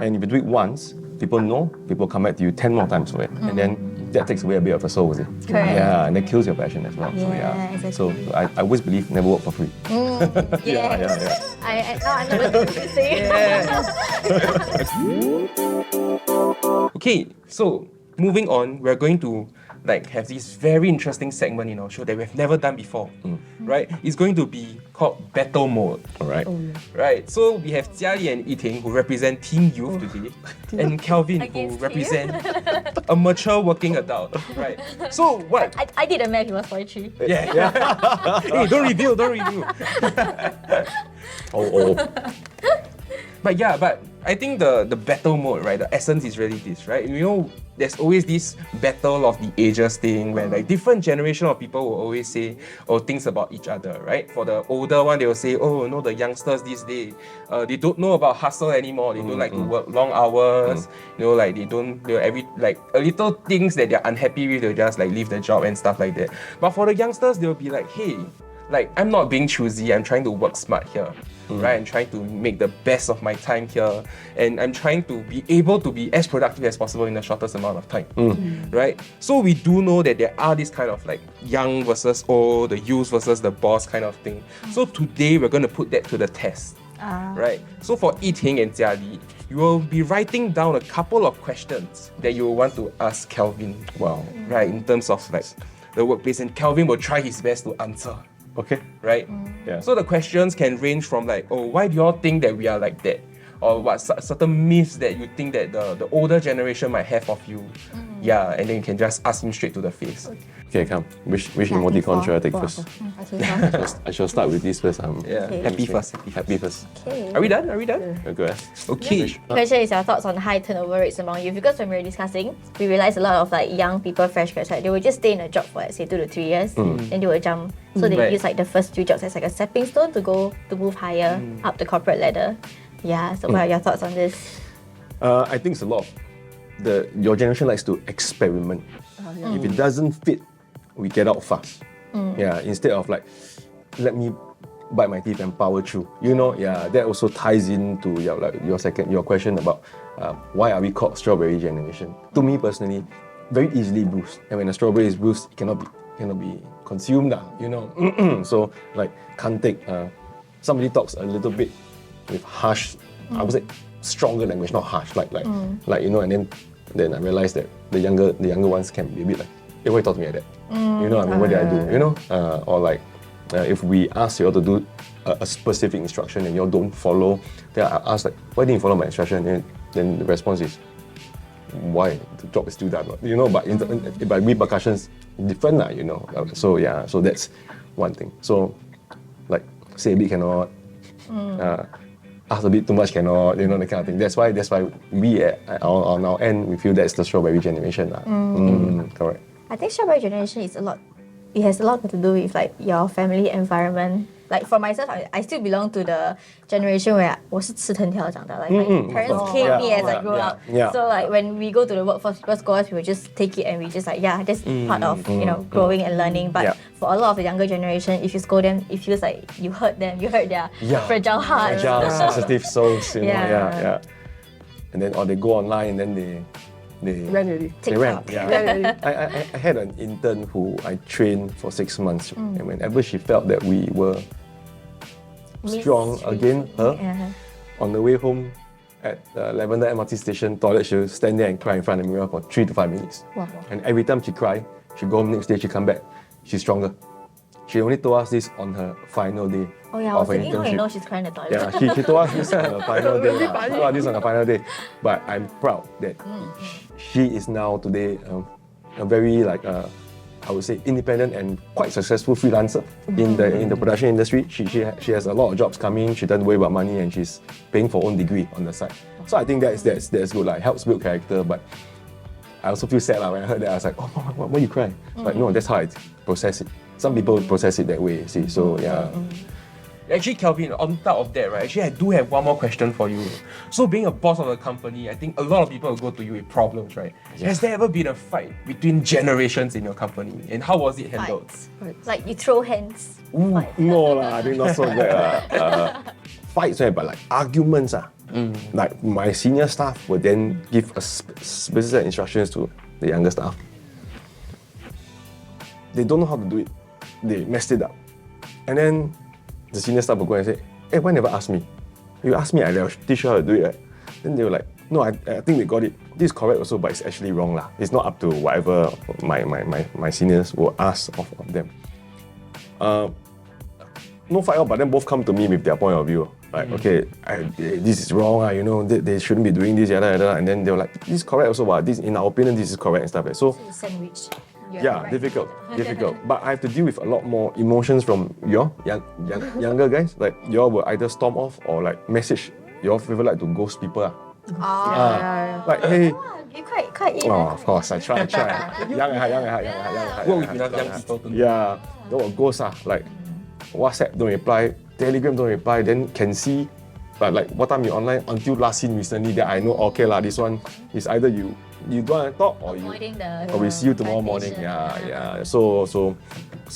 And if you do it once, people know, people come back to you 10 more times for it. And then that takes away a bit of the soul, is it? Correct. Yeah, and that kills your passion as well. Yeah, So exactly. so I always believe never work for free. Yeah. I'm not going to say. Okay, so moving on, we're going to have this very interesting segment in our show that we've never done before, right? It's going to be called Battle Mode. All right. Right, so we have JiaLi and YiTing who represent Teen Youth today, and Kelvin who Against represent a mature working adult. Right. So what? I did a math, it was 43. Yeah. Hey, don't reveal. Oh. But I think the battle mode, right? The essence is really this, right? You know, there's always this battle of the ages thing where different generation of people will always say things about each other, right? For the older one, they will say, oh, no, the youngsters these days, they don't know about hustle anymore. They don't like to work long hours. You know, like a little things that they're unhappy with, they'll just leave the job and stuff like that. But for the youngsters, they'll be like, hey, I'm not being choosy, I'm trying to work smart here, right? I'm trying to make the best of my time here, and I'm trying to be able to be as productive as possible in the shortest amount of time, right? So we do know that there are this kind of young versus old, the youth versus the boss kind of thing. So today we're going to put that to the test, right? So for YiTing and JiaLi, you will be writing down a couple of questions that you will want to ask Kelvin, right? In terms of the workplace, and Kelvin will try his best to answer. Okay. Right? Yeah. So the questions can range from why do you all think that we are like that? Or what certain myths that you think that the older generation might have of you. Yeah, and then you can just ask him straight to the face. Okay, come. Which emoticon should I take first? I shall start with this first. Okay. Happy first. Happy first. Okay. Are we done? Okay. Okay. Question is your thoughts on high turnover rates among you, because when we were discussing, we realized a lot of young people, fresh grads, right, they will just stay in a job for say 2 to 3 years, then they will jump. So they Right. use the first 2 jobs as a stepping stone to move higher up the corporate ladder. Yeah, so what are your thoughts on this? I think it's a lot of your generation likes to experiment. If it doesn't fit, we get out fast. Yeah, instead of let me bite my teeth and power through. You know, yeah, that also ties into your question about why are we called strawberry generation. To me personally, very easily bruised. And when a strawberry is bruised, it cannot be consumed. You know, so can't take. Somebody talks a little bit with harsh, I would say stronger language, not harsh, you know, and then I realized that the younger ones can be a bit hey, why you talk to me like that? You know, what did I do? You know, or if we ask you all to do a specific instruction and you all don't follow, then I ask why didn't you follow my instruction? And then the response is, why? The job is still done, you know. But by repercussions, different, you know. So yeah, so that's one thing. So say a bit cannot. Ask a bit too much cannot, you know, that kind of thing. That's why we on our end, we feel that's the strawberry generation. Correct. I think strawberry generation is it has a lot to do with your family environment. For myself, I still belong to the generation where 我是吃藤条长大. My parents came me as I grew up. Yeah. So when we go to the workforce, people scold us, we will just take it and we just that's part of growing and learning. But for a lot of the younger generation, if you scold them, it feels like you hurt them, you hurt their fragile hearts. Fragile, sensitive souls, you know. Yeah. And then they go online and then they ran already. They ran. TikTok. Yeah. I had an intern who I trained for 6 months, and whenever she felt that we were strong against her, on the way home at the Lavender MRT station toilet, she'll stand there and cry in front of the mirror for 3 to 5 minutes. Wow. And every time she cry, she go home next day, she come back, she's stronger. She only told us this on her final day. Oh yeah, I was of her thinking how you internship. know she's crying in the toilet. Yeah, she told us this on her final day. She told us this on her final day. But I'm proud that she is now today a very I would say independent and quite successful freelancer in the production industry. She has a lot of jobs coming. She doesn't worry about money and she's paying for her own degree on the side. So I think that's good. Helps build character. But I also feel sad when I heard that. I was like, oh, why you cry? But no, that's how I process it. Some people process it that way. See, so yeah. Actually, Kelvin, on top of that, right, actually I do have one more question for you. So being a boss of a company, I think a lot of people will go to you with problems, right? Yeah. Has there ever been a fight between generations in your company? And how was it handled? Fights. You throw hands. No, I think not so bad. Fights, but arguments. Like my senior staff would then give a specific set of instructions to the younger staff. They don't know how to do it. They messed it up. And then the senior staff would go and say, hey, why never ask me? You ask me, I'll teach you how to do it, right? Then they were like, no, I think we got it. This is correct also, but it's actually wrong lah. It's not up to whatever my seniors will ask of them. No fight out, but then both come to me with their point of view. Like, okay, this is wrong, you know, they shouldn't be doing this, yada, yada. And then they were like, this is correct also, but this, in our opinion, this is correct and stuff. So Sandwich. yeah, right. difficult. But I have to deal with a lot more emotions from your younger guys. Like, y'all will either storm off or like message. Y'all feel like to ghost people. Like, hey. You quite in. Oh, of course, I try. young. What with young people to do? Yeah, they will ghost like WhatsApp don't reply, Telegram don't reply, then can see like what time you online until last seen recently, then I know okay lah, this one is either you don't want to talk or we see you tomorrow morning. Yeah. So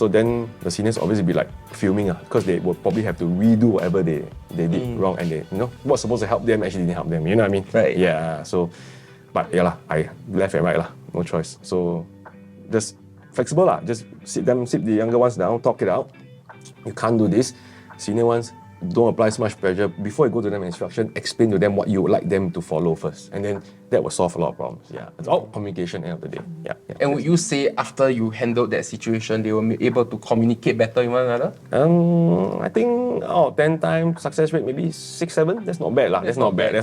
then the seniors obviously be like filming because they will probably have to redo whatever they did wrong, and they, you know, what's supposed to help them actually didn't help them. You know what I mean? Right. Yeah. So, but yeah lah, I left and right lah, no choice. So just flexible lah. Just sit the younger ones down, talk it out. You can't do this. Senior ones, don't apply so much pressure. Before you go to them instruction, explain to them what you would like them to follow first. And then that will solve a lot of problems. Yeah. It's all communication end of the day. Yeah. And would you say after you handled that situation, they were able to communicate better with one another? I think 10 times success rate, maybe 6, 7. That's not bad lah. That's not bad.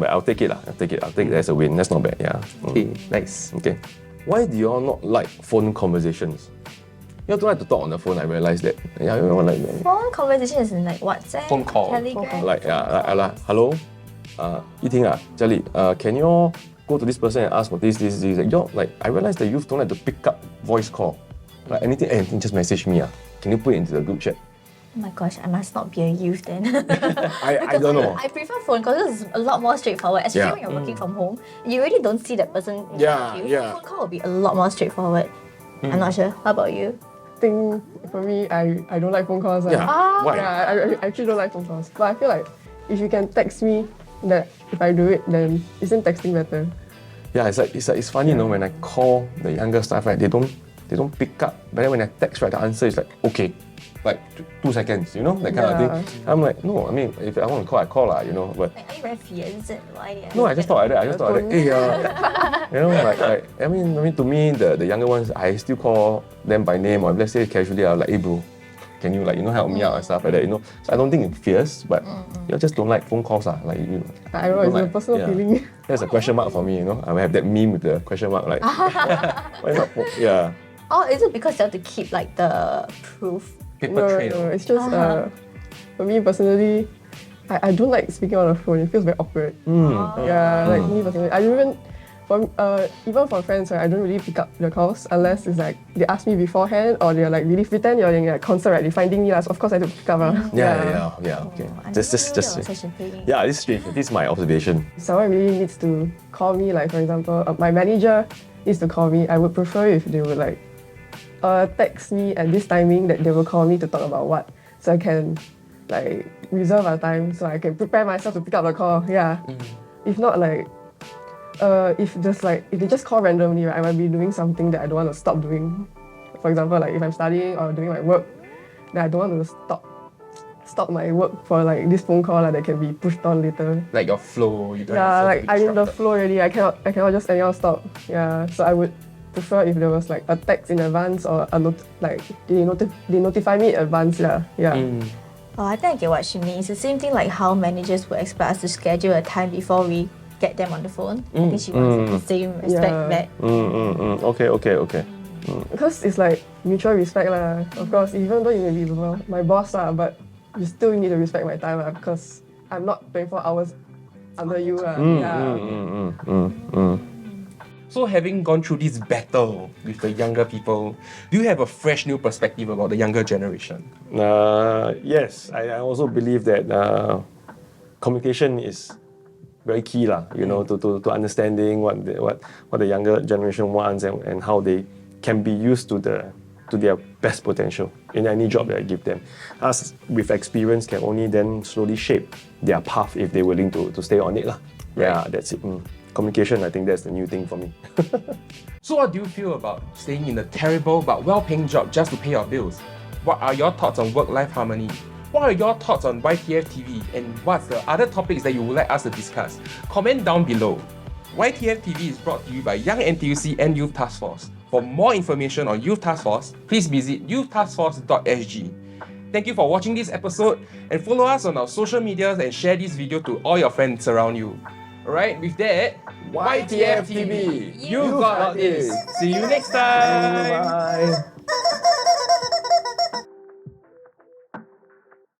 I'll take it lah. I'll take it as a win. That's not bad. Yeah. Okay, nice. Okay. Why do you all not like phone conversations? You don't like to talk on the phone, I realized that. Yeah, you know, like phone conversation is in like WhatsApp, phone call. Telegram. Like, hello, YiTing JiaLi, can you all go to this person and ask for this? Like, I realized the youth don't like to pick up voice call. Like anything, just message me. Can you put it into the group chat? Oh my gosh, I must not be a youth then. I don't know. I prefer phone calls because it's a lot more straightforward. Especially when you're working from home, you really don't see that person in front of you. Phone call will be a lot more straightforward. I'm not sure. How about you? I think for me, I don't like phone calls. Why? Yeah, I actually don't like phone calls. But I feel like if you can text me, that if I do it, then isn't texting better? Yeah, it's funny, you know, when I call the younger staff, right, they don't pick up. But then when I text, right, the answer is like, okay. Like 2 seconds, you know, that kind of thing. I'm like, no, I mean, if I want to call, I call, you know. But are you very fierce? Why? No, I just thought like that. Hey, you know, like I mean, to me, the younger ones, I still call them by name, or if let's say casually, I'm like, hey, bro, can you, like, you know, help me out and stuff like that, you know. So I don't think it's fierce, but you just don't like phone calls, like, you know. I don't know, it's a personal feeling. There's a question mark for me, you know. I will have that meme with the question mark, like, why not? Yeah. Oh, is it because you have to keep like the proof? No, it's just for me personally, I don't like speaking on the phone. It feels very awkward. Yeah, like me personally, I don't even for friends, right, I don't really pick up the calls unless it's like they ask me beforehand or they're like really pretend you're in a concert, right? They're finding me, so of course I have to pick up. Yeah. Okay. Just yeah, this is strange. This is my observation. Someone really needs to call me, like for example, my manager needs to call me. I would prefer if they would like text me at this timing that they will call me to talk about what, so I can like reserve our time so I can prepare myself to pick up the call. Yeah. If not, like if they just call randomly, right, I might be doing something that I don't want to stop doing. For example, like if I'm studying or doing my work, then I don't want to stop my work for like this phone call that can be pushed on later. Like your flow, you don't like I'm in the flow already. I cannot just anyhow stop. Yeah. So I would prefer if there was like a text in advance or they notify me in advance. Yeah. Oh, I think I get what she means. It's the same thing like how managers would expect us to schedule a time before we get them on the phone. I think she wants the same respect back. Okay. Because it's like mutual respect lah. Of course, even though you may be my boss lah, but you still need to respect my time lah, because I'm not 24 hours under you lah. So having gone through this battle with the younger people, do you have a fresh new perspective about the younger generation? Yes, I also believe that communication is very key lah, you know, to understanding what the younger generation wants and how they can be used to their best potential. in any job that I give them. Us with experience can only then slowly shape their path if they're willing to stay on it. Yeah, that's it. Communication, I think that's the new thing for me. So what do you feel about staying in a terrible but well-paying job just to pay your bills? What are your thoughts on work-life harmony? What are your thoughts on YTF TV? And what's the other topics that you would like us to discuss? Comment down below. YTF TV is brought to you by Young NTUC and Youth Taskforce. For more information on Youth Taskforce, please visit youthtaskforce.sg. Thank you for watching this episode and follow us on our social medias and share this video to all your friends around you. Alright, with that, YTF TV, you've got this. See you next time. Bye.